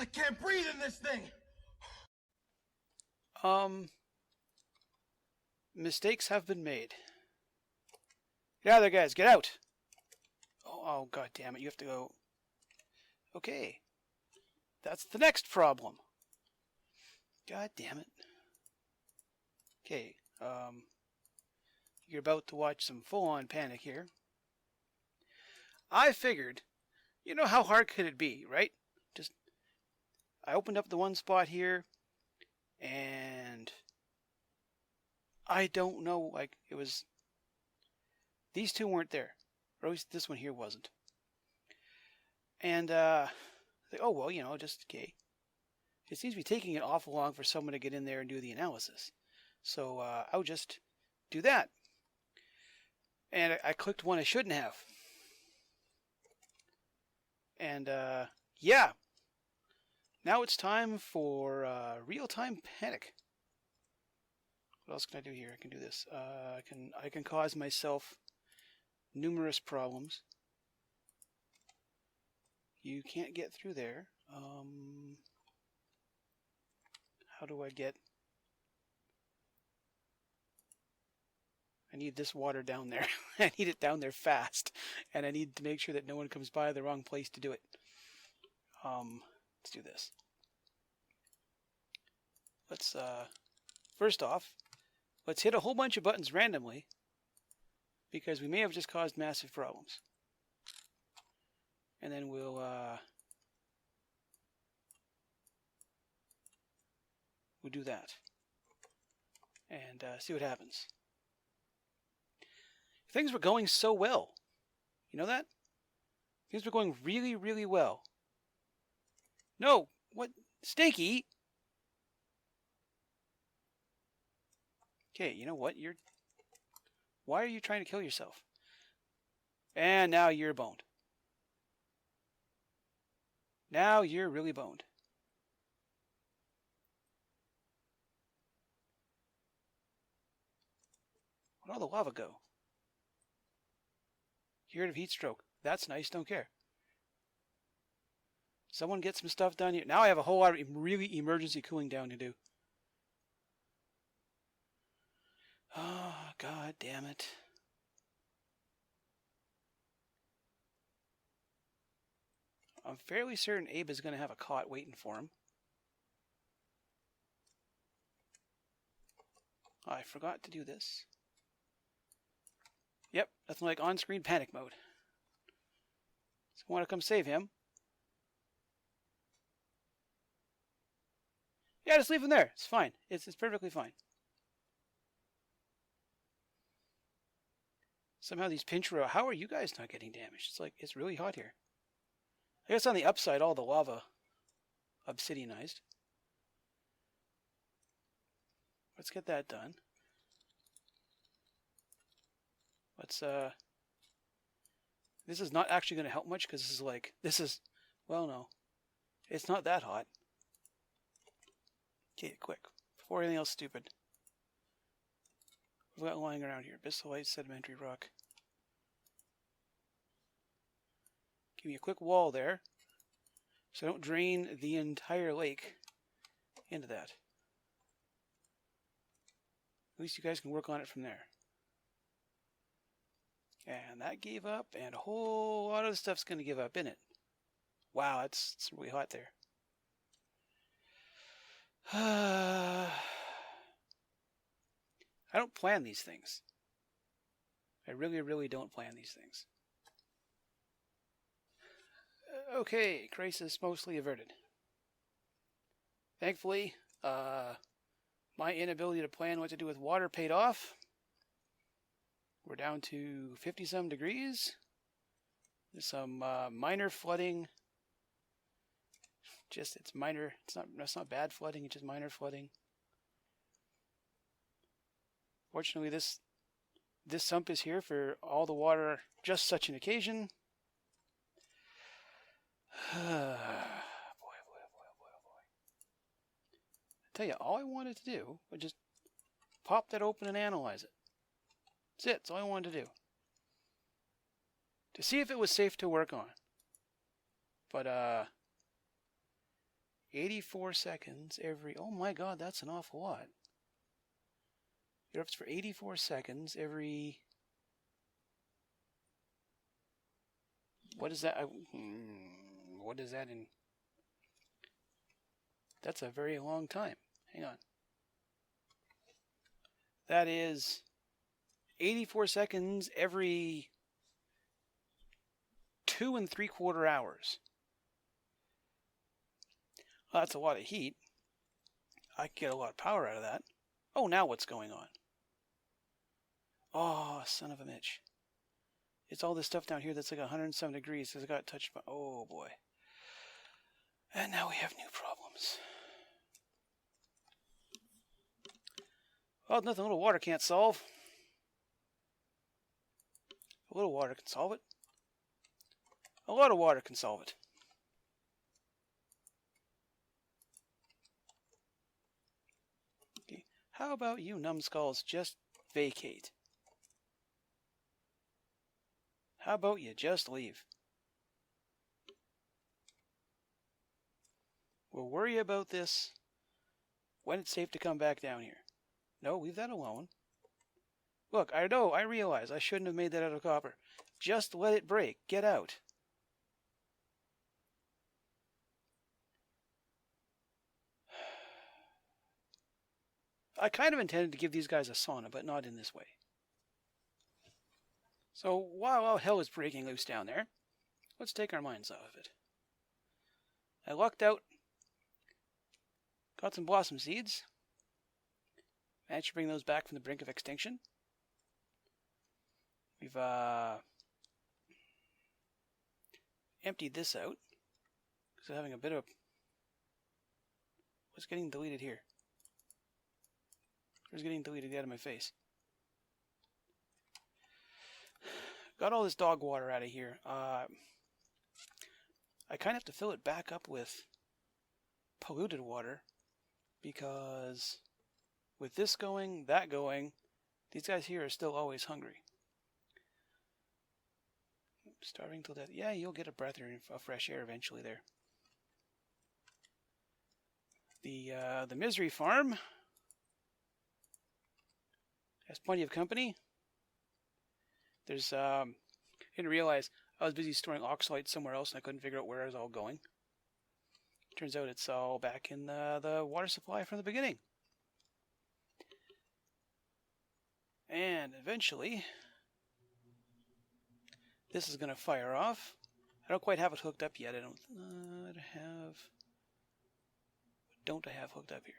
I can't breathe in this thing. Mistakes have been made. Get out there, guys. Get out. Oh, god damn it. You have to go. Okay. That's the next problem. God damn it. Okay. You're about to watch some full-on panic here. I figured, you know how hard could it be, right? I opened up the one spot here, and I don't know, like, it was, these two weren't there, or at least this one here wasn't. And, oh, well, you know, just, okay. It seems to be taking it awful long for someone to get in there and do the analysis. So, I'll just do that. And I clicked one I shouldn't have. And, yeah. Now it's time for real-time panic. What else can I do here? I can do this. I can cause myself numerous problems. You can't get through there. How do I get... I need this water down there. I need it down there fast. And I need to make sure that no one comes by the wrong place to do it. Let's do this. Let's, first off, let's hit a whole bunch of buttons randomly, because we may have just caused massive problems. And then we'll do that. And see what happens. Things were going so well. You know that? Things were going really, really well. No! What? Stinky! Okay, you know what? Why are you trying to kill yourself? And now you're boned. Now you're really boned. Where'd all the lava go? Cured of heat stroke. That's nice, don't care. Someone get some stuff done here. Now I have a whole lot of really emergency cooling down to do. Oh, god damn it. I'm fairly certain Abe is going to have a cot waiting for him. I forgot to do this. Yep, nothing like on-screen panic mode. So I want to come save him. Yeah, just leave him there. It's fine. It's perfectly fine. Somehow these pinch row. How are you guys not getting damaged? It's like, it's really hot here. I guess on the upside, all the lava obsidianized. Let's get that done. Let's, this is not actually going to help much, because this is, well, no. It's not that hot. Okay, quick. Before anything else stupid. We've got lying around here. Bissolite, sedimentary rock. Give me a quick wall there, so I don't drain the entire lake into that. At least you guys can work on it from there. And that gave up, and a whole lot of stuff's going to give up in it. Wow, it's really hot there. I don't plan these things. I really, really don't plan these things. Okay, crisis mostly averted. Thankfully, my inability to plan what to do with water paid off. We're down to 50-some degrees. There's some minor flooding. It's minor. It's not bad flooding. It's just minor flooding. Fortunately, this sump is here for all the water, just such an occasion. boy. I tell you, all I wanted to do was just pop that open and analyze it. That's it. That's all I wanted to do. To see if it was safe to work on. But, 84 seconds every... Oh my god, that's an awful lot. Erupts for 84 seconds every... What is that? What is that in... That's a very long time. Hang on. That is 84 seconds every 2 3/4 hours. Well, that's a lot of heat. I can get a lot of power out of that. Oh, now what's going on? Oh, son of a bitch. It's all this stuff down here that's like 107 degrees because it got touched by... Oh, boy. And now we have new problems. Well, nothing a little water can't solve. A little water can solve it. A lot of water can solve it. Okay. How about you numbskulls just vacate? How about you just leave? We'll worry about this when it's safe to come back down here. No, leave that alone. Look, I know, I realize I shouldn't have made that out of copper. Just let it break. Get out. I kind of intended to give these guys a sauna, but not in this way. So, while all hell is breaking loose down there, let's take our minds off of it. I lucked out. Got some blossom seeds. Managed to bring those back from the brink of extinction. We've emptied this out. Because I'm having a bit of... What's getting deleted here? What's getting deleted out of my face? Got all this dog water out of here. I kind of have to fill it back up with polluted water. Because with this going, that going, these guys here are still always hungry. Starving till death. Yeah, you'll get a breath of fresh air eventually there. The Misery Farm has plenty of company. There's I didn't realize I was busy storing oxalate somewhere else and I couldn't figure out where it was all going. Turns out it's all back in the water supply from the beginning. And eventually, this is going to fire off. I don't quite have it hooked up yet. I don't have hooked up here?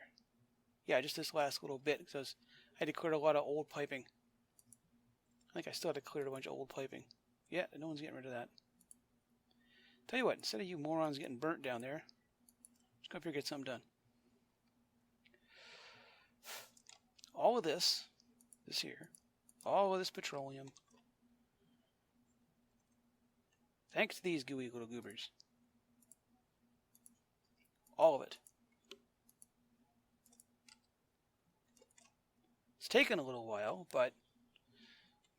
Yeah, just this last little bit because I had to clear a lot of old piping. I think I still had to clear a bunch of old piping. Yeah, no one's getting rid of that. Tell you what, instead of you morons getting burnt down there, let's go up here and get something done. All of this here, all of this petroleum, thanks to these gooey little goobers. All of it. It's taken a little while, but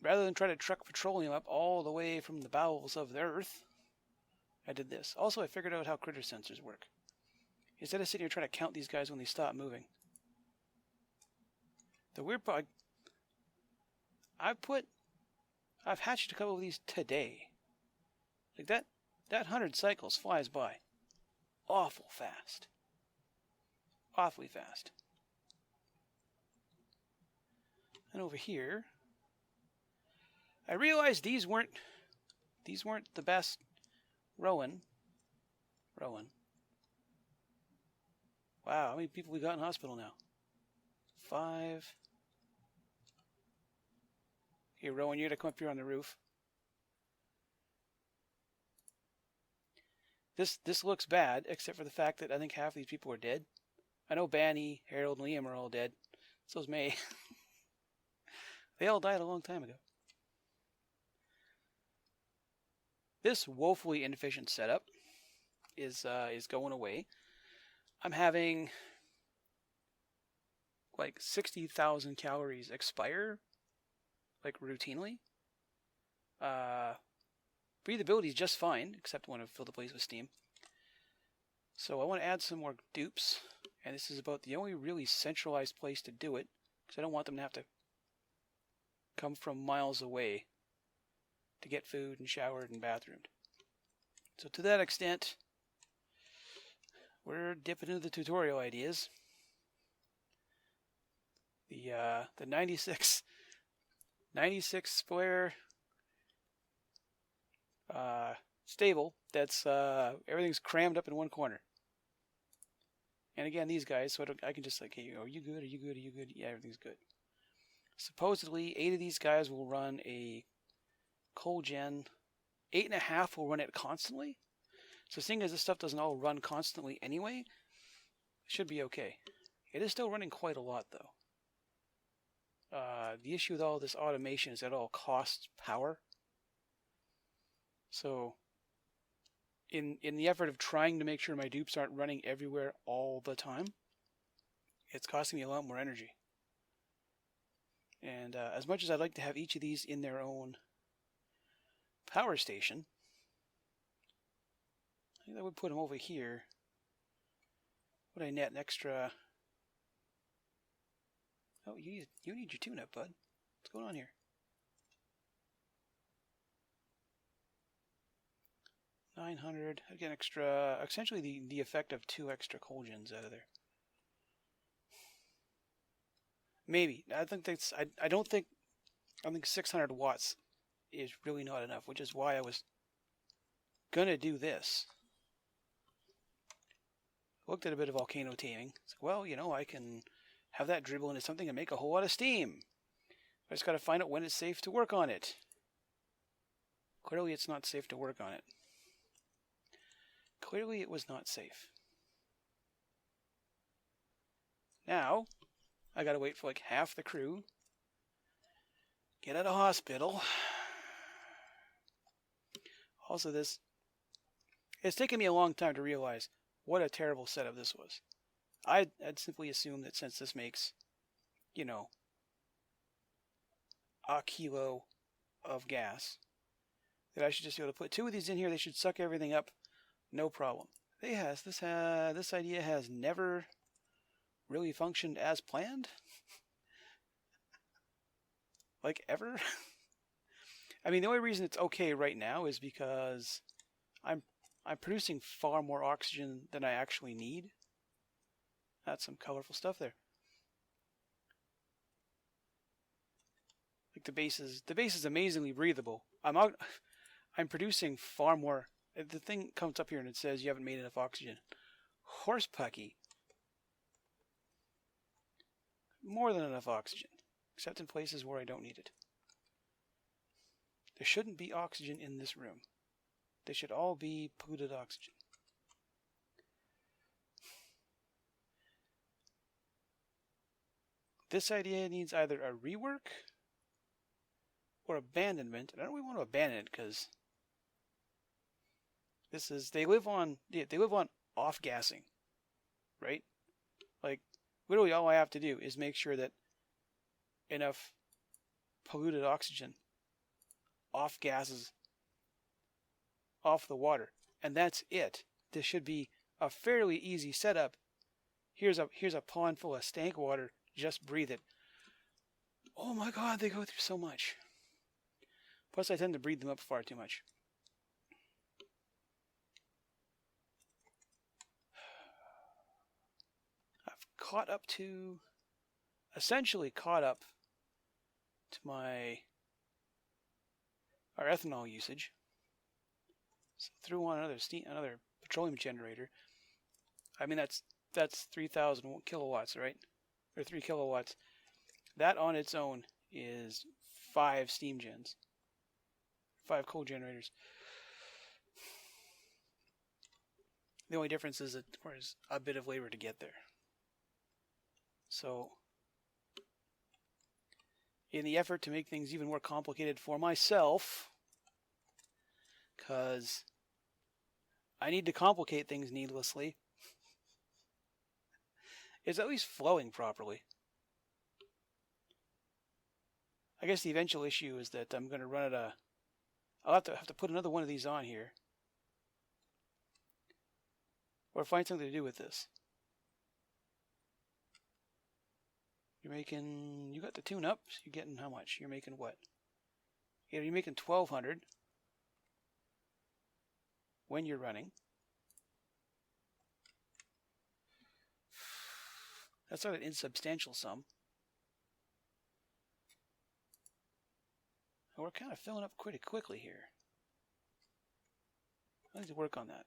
rather than try to truck petroleum up all the way from the bowels of the earth, I did this. Also, I figured out how critter sensors work. Instead of sitting here trying to count these guys when they stop moving. The weird part, I've hatched a couple of these today. Like that 100 cycles flies by. Awful fast. Awfully fast. And over here, I realized these weren't the best Rowan. Wow, how many people we got in hospital now? 5. Here, Rowan, you gotta come up here on the roof. This looks bad, except for the fact that I think half of these people are dead. I know Banny, Harold, and Liam are all dead. So's May. They all died a long time ago. This woefully inefficient setup is going away. I'm having like 60,000 calories expire, like routinely. Breathability is just fine, except when I fill the place with steam. So I want to add some more dupes, and this is about the only really centralized place to do it, because I don't want them to have to come from miles away to get food and showered and bathroomed. So to that extent, we're dipping into the tutorial ideas. The 96 square stable, that's everything's crammed up in one corner. And again, these guys, so I can just like, hey, are you good? Are you good? Are you good? Yeah, everything's good. Supposedly, 8 of these guys will run a coal gen. 8.5 will run it constantly. So seeing as this stuff doesn't all run constantly anyway, it should be okay. It is still running quite a lot, though. The issue with all this automation is that it all costs power. So in the effort of trying to make sure my dupes aren't running everywhere all the time, it's costing me a lot more energy. And as much as I'd like to have each of these in their own power station, I think I would put them over here. Would I net an extra? Oh, you need your tune-up, bud. What's going on here? $900. I'd get an extra. Essentially, the effect of 2 extra coal gens out of there. Maybe. I think that's. I don't think. I think 600 watts is really not enough, which is why I was gonna do this. Looked at a bit of volcano taming. It's like, well, you know, I can have that dribble into something and make a whole lot of steam. I just got to find out when it's safe to work on it. Clearly, it's not safe to work on it. Clearly, it was not safe. Now, I got to wait for like half the crew. Get out of hospital. Also, it's taken me a long time to realize what a terrible setup this was. I'd simply assumed that since this makes, you know, a kilo of gas, that I should just be able to put 2 of these in here. They should suck everything up, no problem. This idea has never really functioned as planned, like ever. I mean, the only reason it's okay right now is because I'm producing far more oxygen than I actually need. That's some colorful stuff there. Like the base is amazingly breathable. I'm producing far more. The thing comes up here and it says you haven't made enough oxygen. Horse pucky. More than enough oxygen, except in places where I don't need it. There shouldn't be oxygen in this room. They should all be polluted oxygen. This idea needs either a rework or abandonment. And I don't really want to abandon it because they live on off gassing, right? Like literally all I have to do is make sure that enough polluted oxygen off gases off the water, and that's it. This should be a fairly easy setup. Here's a pond full of stank water. Just breathe it. Oh my god, they go through so much. Plus, I tend to breathe them up far too much. I've essentially caught up to our ethanol usage. So threw on another petroleum generator. I mean that's 3,000 kilowatts, right? Or 3 kilowatts. That on its own is 5 steam gens. 5 coal generators. The only difference is that there's a bit of labor to get there. So, in the effort to make things even more complicated for myself, because I need to complicate things needlessly, it's at least flowing properly. I guess the eventual issue is that I'm going to run I'll have to put another one of these on here. Or find something to do with this. You're making, you got the tune up, so you're getting how much? You're making what? Yeah, you're making 1,200 when you're running. That's not an insubstantial sum. And we're kind of filling up pretty quickly here. I need to work on that.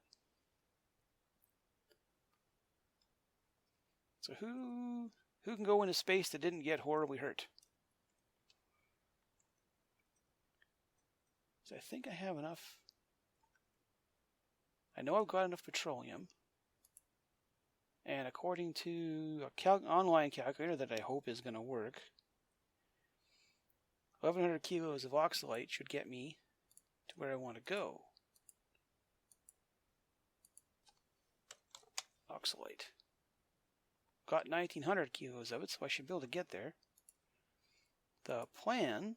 So who can go into space that didn't get horribly hurt? So I think I have enough. I know I've got enough petroleum. And according to a online calculator that I hope is going to work, 1,100 kilos of oxalite should get me to where I want to go. Oxalite. Got 1,900 kilos of it, so I should be able to get there. The plan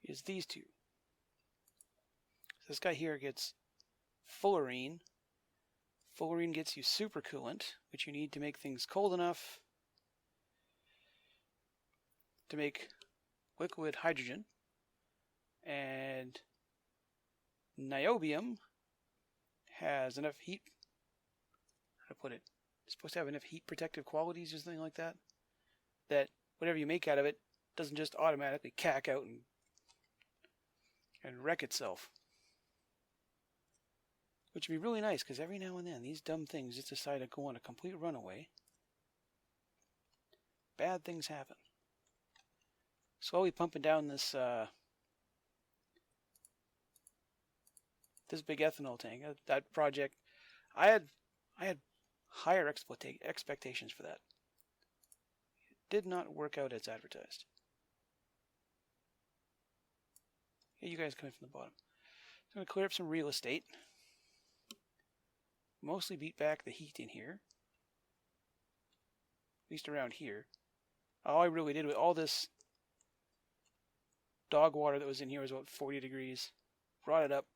is these two. This guy here gets fullerene. Fullerene gets you supercoolant, which you need to make things cold enough to make liquid hydrogen. And niobium has enough heat. How to put it? It's supposed to have enough heat protective qualities or something like that. That whatever you make out of it doesn't just automatically cack out and wreck itself. Which would be really nice, because every now and then these dumb things just decide to go on a complete runaway. Bad things happen. Slowly pumping down this this big ethanol tank. That project, I had higher expectations for that. It did not work out as advertised. Yeah, you guys coming from the bottom. So I'm going to clear up some real estate. Mostly beat back the heat in here. At least around here. All I really did with all this dog water that was in here was about 40 degrees. Brought it up.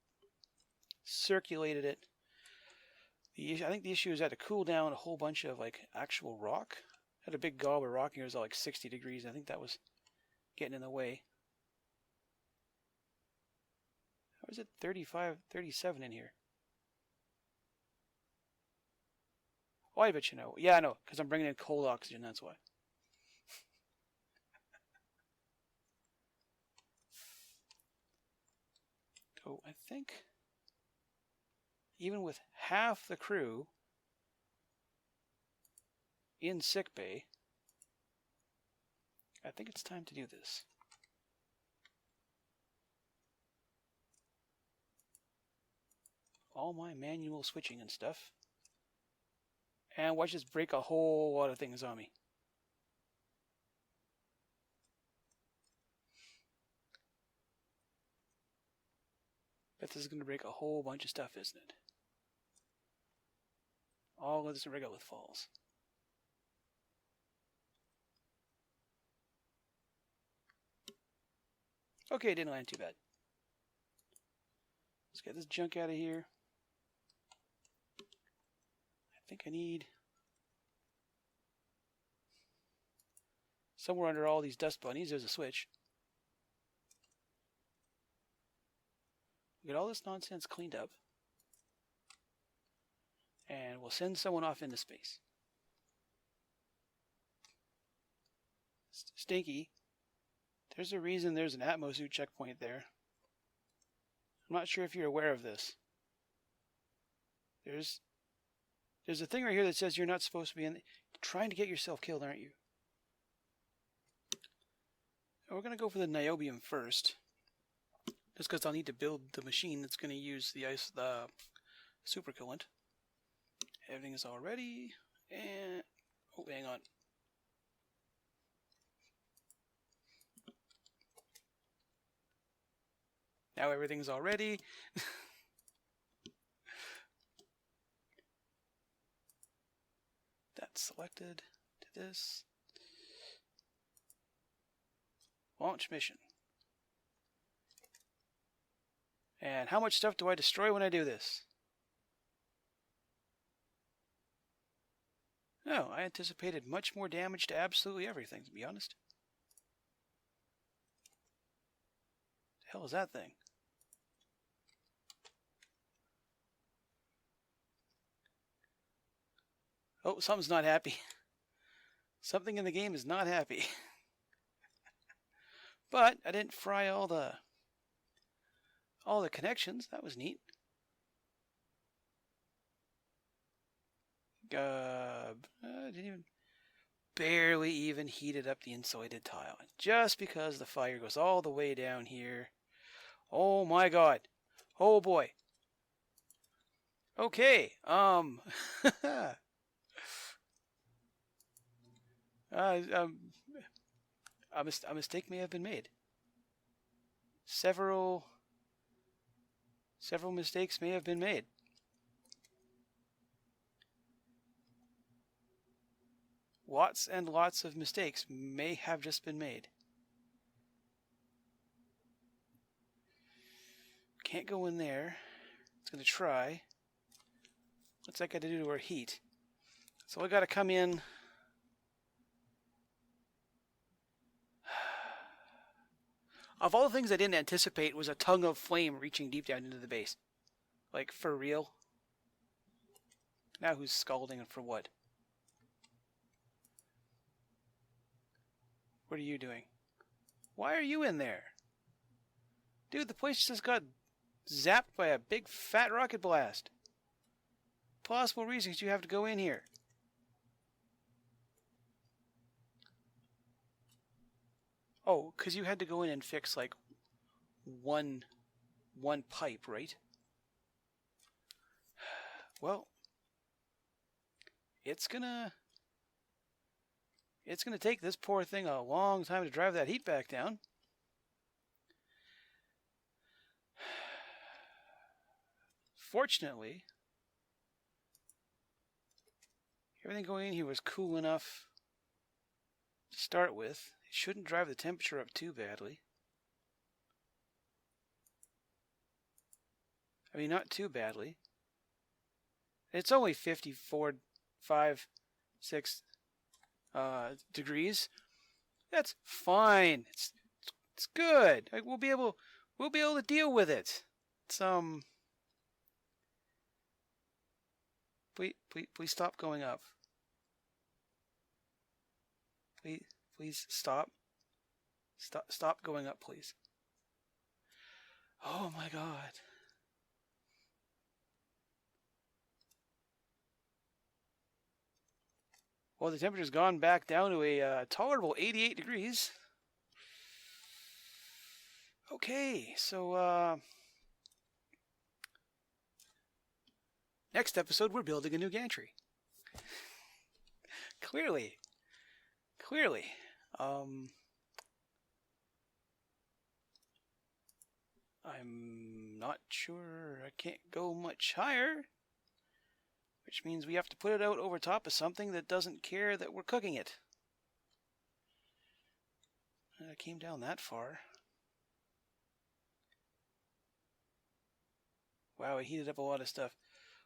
Circulated it. I think the issue is I had to cool down a whole bunch of like actual rock. I had a big gob of rock here. It was like 60 degrees. I think that was getting in the way. How is it 35, 37 in here? Oh, I bet you know. Yeah, I know, because I'm bringing in cold oxygen, that's why. So I think even with half the crew in sickbay, I think it's time to do this. All my manual switching and stuff. And watch this break a whole lot of things on me. Bet this is going to break a whole bunch of stuff, isn't it? All of this regolith falls. Okay, it didn't land too bad. Let's get this junk out of here. I think I need somewhere under all these dust bunnies, there's a switch. Get all this nonsense cleaned up. And we'll send someone off into space. Stinky, there's a reason there's an Atmosuit checkpoint there. I'm not sure if you're aware of this. There's a thing right here that says you're not supposed to be trying to get yourself killed, aren't you? And we're going to go for the niobium first. Just because I'll need to build the machine that's going to use the supercoolant. Everything is all ready. And oh, hang on. Now everything's all ready. That's selected to this. Launch mission. And how much stuff do I destroy when I do this? No, I anticipated much more damage to absolutely everything, to be honest. The hell is that thing? Oh, something's not happy. Something in the game is not happy. But I didn't fry all the connections. That was neat. Didn't even barely even heated up the insulated tile. Just because the fire goes all the way down here. Oh my god. Oh boy. Okay. A mistake may have been made. Several mistakes may have been made. Lots and lots of mistakes may have just been made. Can't go in there. It's going to try. What's that got to do to our heat? So I got to come in. Of all the things I didn't anticipate was a tongue of flame reaching deep down into the base. Like, for real? Now who's scalding and for what? What are you doing? Why are you in there? Dude, the place just got zapped by a big fat rocket blast. Possible reasons you have to go in here. Oh, because you had to go in and fix like one pipe, right? Well, it's gonna take this poor thing a long time to drive that heat back down. Fortunately, everything going in here was cool enough to start with. It shouldn't drive the temperature up too badly. I mean, not too badly. It's only 54, 5, 6 degrees. That's fine. It's good. Like, we'll be able to deal with it. It's Please stop going up. Please stop. Stop going up, please. Oh my god. Well, the temperature's gone back down to a tolerable 88 degrees. Okay, so next episode we're building a new gantry. Clearly. I'm not sure I can't go much higher, which means we have to put it out over top of something that doesn't care that we're cooking it. And I came down that far. Wow, I heated up a lot of stuff.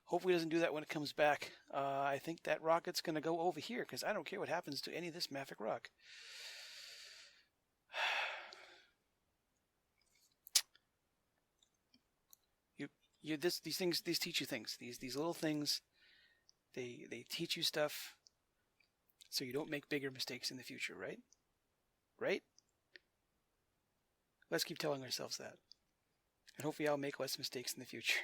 Hopefully it doesn't do that when it comes back. I think that rocket's going to go over here, because I don't care what happens to any of this Mafic rock. These things teach you things. These little things, they teach you stuff so you don't make bigger mistakes in the future, right? Right? Let's keep telling ourselves that. And hopefully I'll make less mistakes in the future.